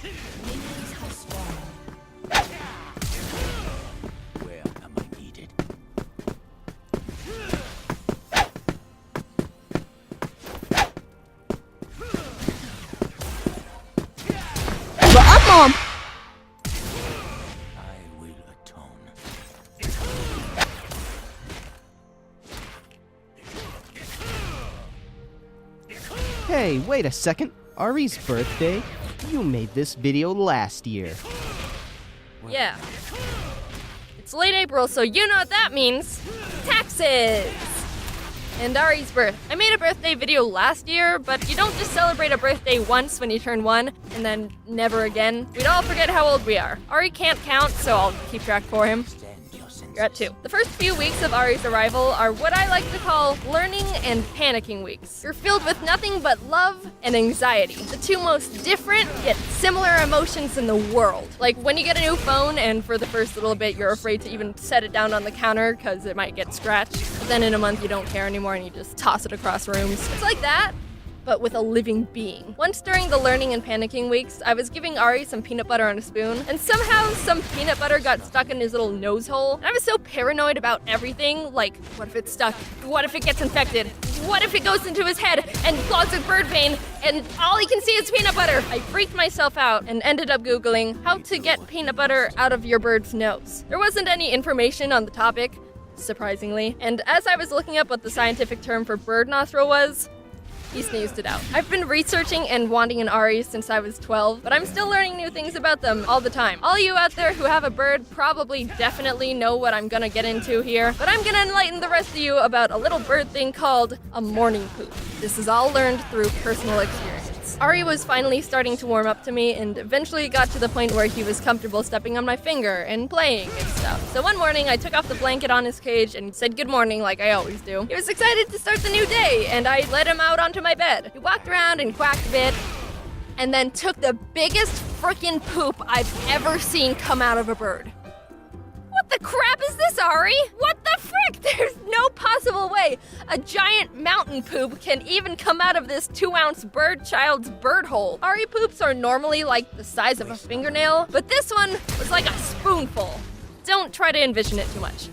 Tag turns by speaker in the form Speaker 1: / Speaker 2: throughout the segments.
Speaker 1: Where am I needed?
Speaker 2: But up, Mom!
Speaker 1: I will atone.
Speaker 3: Hey, wait a second. Ari's birthday? You made this video last year.
Speaker 2: Yeah. It's late April, so you know what that means. Taxes! And Ari's birth. I made a birthday video last year, but you don't just celebrate a birthday once when you turn 1, and then never again. We'd all forget how old we are. Ari can't count, so I'll keep track for him. You're at 2. The first few weeks of Ari's arrival are what I like to call learning and panicking weeks. You're filled with nothing but love and anxiety. The two most different yet similar emotions in the world. Like when you get a new phone and for the first little bit you're afraid to even set it down on the counter because it might get scratched. But then in a month you don't care anymore and you just toss it across rooms. It's like that, but with a living being. Once during the learning and panicking weeks, I was giving Ari some peanut butter on a spoon, and somehow some peanut butter got stuck in his little nose hole. And I was so paranoid about everything, like, what if it's stuck? What if it gets infected? What if it goes into his head and clogs his bird vein, and all he can see is peanut butter? I freaked myself out and ended up Googling how to get peanut butter out of your bird's nose. There wasn't any information on the topic, surprisingly, and as I was looking up what the scientific term for bird nostril was, he sneezed it out. I've been researching and wanting an Ari since I was 12, but I'm still learning new things about them all the time. All you out there who have a bird probably definitely know what I'm gonna get into here, but I'm gonna enlighten the rest of you about a little bird thing called a morning poop. This is all learned through personal experience. Ari was finally starting to warm up to me and eventually got to the point where he was comfortable stepping on my finger and playing and stuff. So one morning I took off the blanket on his cage and said good morning like I always do. He was excited to start the new day and I let him out onto my bed. He walked around and quacked a bit and then took the biggest frickin' poop I've ever seen come out of a bird. What the crap is this, Ari? What the frick? There's no possible way a giant mountain poop can even come out of this 2-ounce bird child's bird hole. Ari poops are normally like the size of a fingernail, but this one was like a spoonful. Don't try to envision it too much.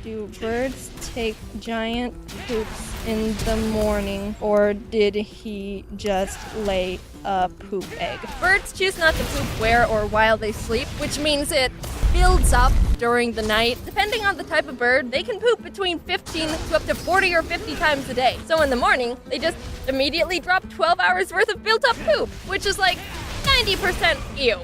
Speaker 2: Do birds take giant poops in the morning, or did he just lay a poop egg? Birds choose not to poop where or while they sleep, which means it builds up during the night. Depending on the type of bird, they can poop between 15 to up to 40 or 50 times a day. So in the morning, they just immediately drop 12 hours worth of built up poop, which is like 90% ew.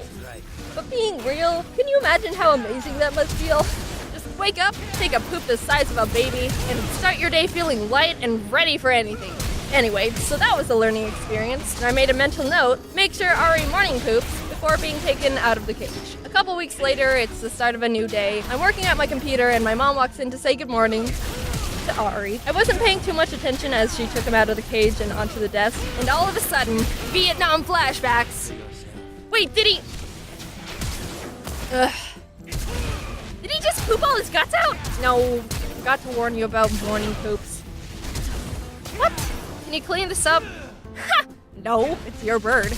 Speaker 2: But being real, can you imagine how amazing that must feel? Just wake up, take a poop the size of a baby, and start your day feeling light and ready for anything. Anyway, so that was a learning experience, and I made a mental note, make sure Ari morning poops before being taken out of the cage. A couple weeks later, it's the start of a new day. I'm working at my computer and my mom walks in to say good morning to Ari. I wasn't paying too much attention as she took him out of the cage and onto the desk, and all of a sudden, Vietnam flashbacks. Wait, did he... Did he just poop all his guts out? No, forgot to warn you about morning poops. What? Can you clean this up? Ha! No, it's your bird.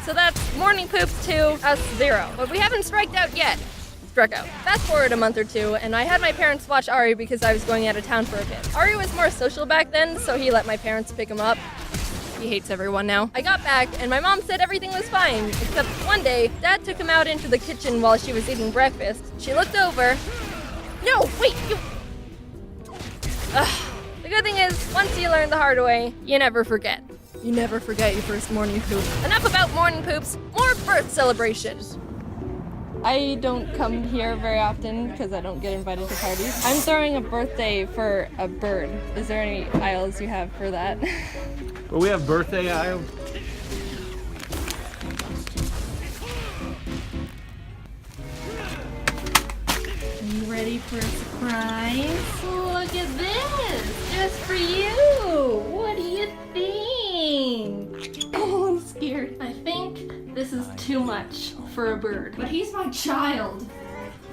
Speaker 2: So that's morning poops to us 0. But we haven't striked out yet. Struck out. Fast forward a month or two, and I had my parents watch Ari because I was going out of town for a bit. Ari was more social back then, so he let my parents pick him up. He hates everyone now. I got back, and my mom said everything was fine, except one day, Dad took him out into the kitchen while she was eating breakfast. She looked over. No, wait, you... Ugh. The good thing is, once you learn the hard way, you never forget. You never forget your first morning poop. Enough about morning poops, more birth celebrations. I don't come here very often because I don't get invited to parties. I'm throwing a birthday for a bird. Is there any aisles you have for that?
Speaker 4: Well, we have birthday aisle.
Speaker 5: You ready for a surprise? Look at this! Just for you! What do you think? Oh, I'm scared. I think this is too much for a bird. But he's my child.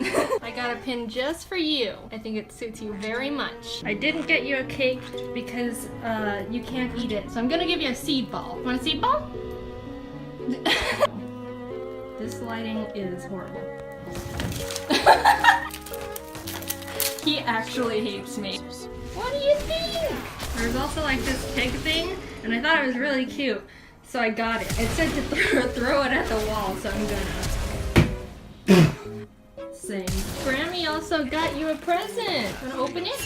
Speaker 5: I got a pin just for you. I think it suits you very much. I didn't get you a cake because you can't eat it. So I'm gonna give you a seed ball. Want a seed ball? This lighting is horrible. He actually hates me. What do you think? There's also like this pig thing, and I thought it was really cute, so I got it. It said to throw it at the wall, so I'm gonna. Same. Grammy also got you a present. Wanna open it?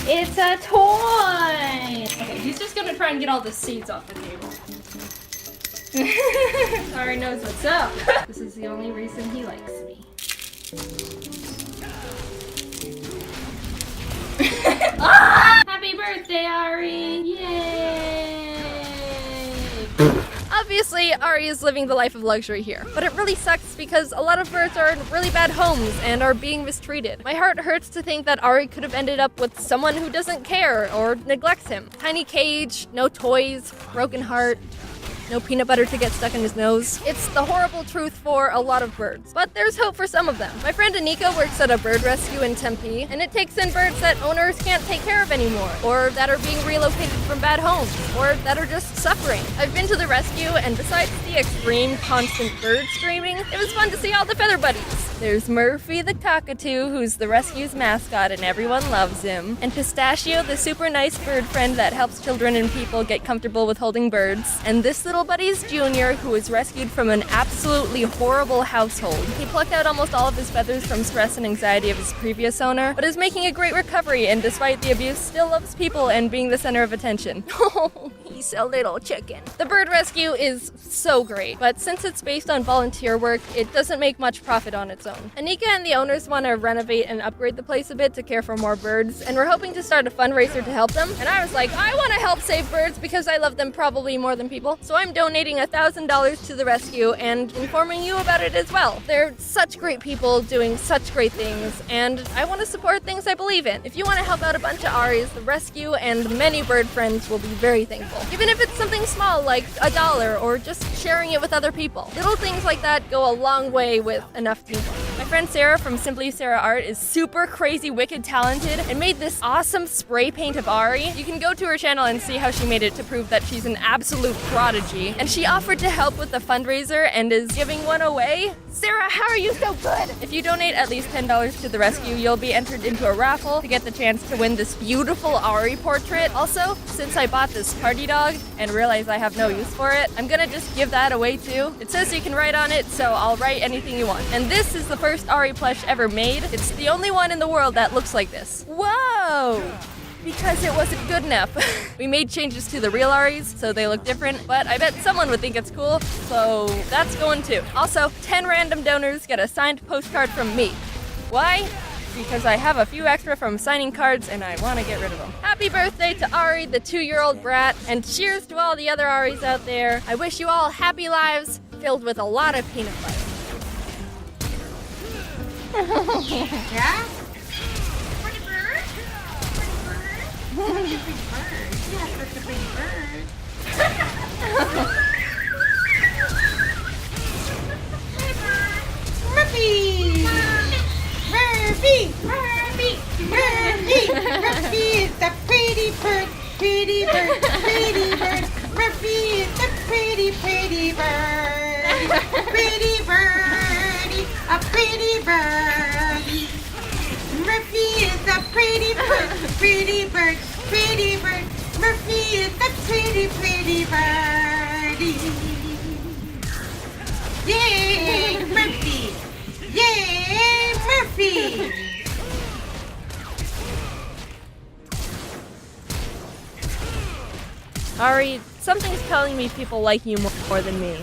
Speaker 5: It's a toy! Okay, he's just gonna try and get all the seeds off the table. Ari knows what's up. This is the only reason he likes me. Ah! Happy birthday, Ari! Yay!
Speaker 2: Obviously, Ari is living the life of luxury here, but it really sucks because a lot of birds are in really bad homes and are being mistreated. My heart hurts to think that Ari could have ended up with someone who doesn't care or neglects him. Tiny cage, no toys, broken heart. No peanut butter to get stuck in his nose. It's the horrible truth for a lot of birds, but there's hope for some of them. My friend Anika works at a bird rescue in Tempe, and it takes in birds that owners can't take care of anymore, or that are being relocated from bad homes, or that are just suffering. I've been to the rescue, and besides the extreme constant bird screaming, it was fun to see all the feather buddies. There's Murphy the cockatoo, who's the rescue's mascot and everyone loves him, and Pistachio, the super nice bird friend that helps children and people get comfortable with holding birds, and this little buddy's Junior, who was rescued from an absolutely horrible household. He plucked out almost all of his feathers from stress and anxiety of his previous owner, but is making a great recovery and despite the abuse, still loves people and being the center of attention. Oh, he's a little chicken. The bird rescue is so great, but since it's based on volunteer work, it doesn't make much profit on its own. Anika and the owners want to renovate and upgrade the place a bit to care for more birds, and we're hoping to start a fundraiser to help them. And I was like, I want to help save birds because I love them probably more than people. So I'm donating $1,000 to the rescue and informing you about it as well. They're such great people doing such great things, and I want to support things I believe in. If you want to help out a bunch of Aries, the rescue and many bird friends will be very thankful. Even if it's something small like $1 or just sharing it with other people. Little things like that go a long way with enough teamwork. My friend Sarah from Simply Sarah Art is super crazy wicked talented and made this awesome spray paint of Ari. You can go to her channel and see how she made it to prove that she's an absolute prodigy. And she offered to help with the fundraiser and is giving one away. Sarah, how are you so good? If you donate at least $10 to the rescue, you'll be entered into a raffle to get the chance to win this beautiful Ari portrait. Also, since I bought this party dog and realized I have no use for it, I'm gonna just give that away too. It says you can write on it, so I'll write anything you want. And this is the first Ari plush ever made. It's the only one in the world that looks like this. Whoa! Because it wasn't good enough. We made changes to the real Aries, so they look different, but I bet someone would think it's cool, so that's going too. Also, 10 random donors get a signed postcard from me. Why? Because I have a few extra from signing cards and I want to get rid of them. Happy birthday to Ari, the 2-year-old brat, and cheers to all the other Aries out there. I wish you all happy lives filled with a lot of peanut butter.
Speaker 5: Yeah? Pretty bird? Pretty bird? Yeah, such a pretty bird. Murphy! Murphy! Murphy! Murphy! Murphy is the pretty bird, pretty bird, pretty bird. Murphy is the pretty, pretty bird. Pretty birdie, a pretty birdie. Murphy is a pretty bird, pretty bird, pretty bird. Murphy is a pretty, pretty birdie. Yay, Murphy! Yay, Murphy!
Speaker 2: Ari, something's telling me people like you more than me.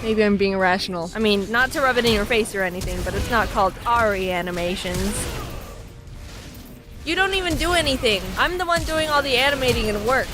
Speaker 2: Maybe I'm being irrational. I mean, not to rub it in your face or anything, but it's not called Ari animations. You don't even do anything. I'm the one doing all the animating and work.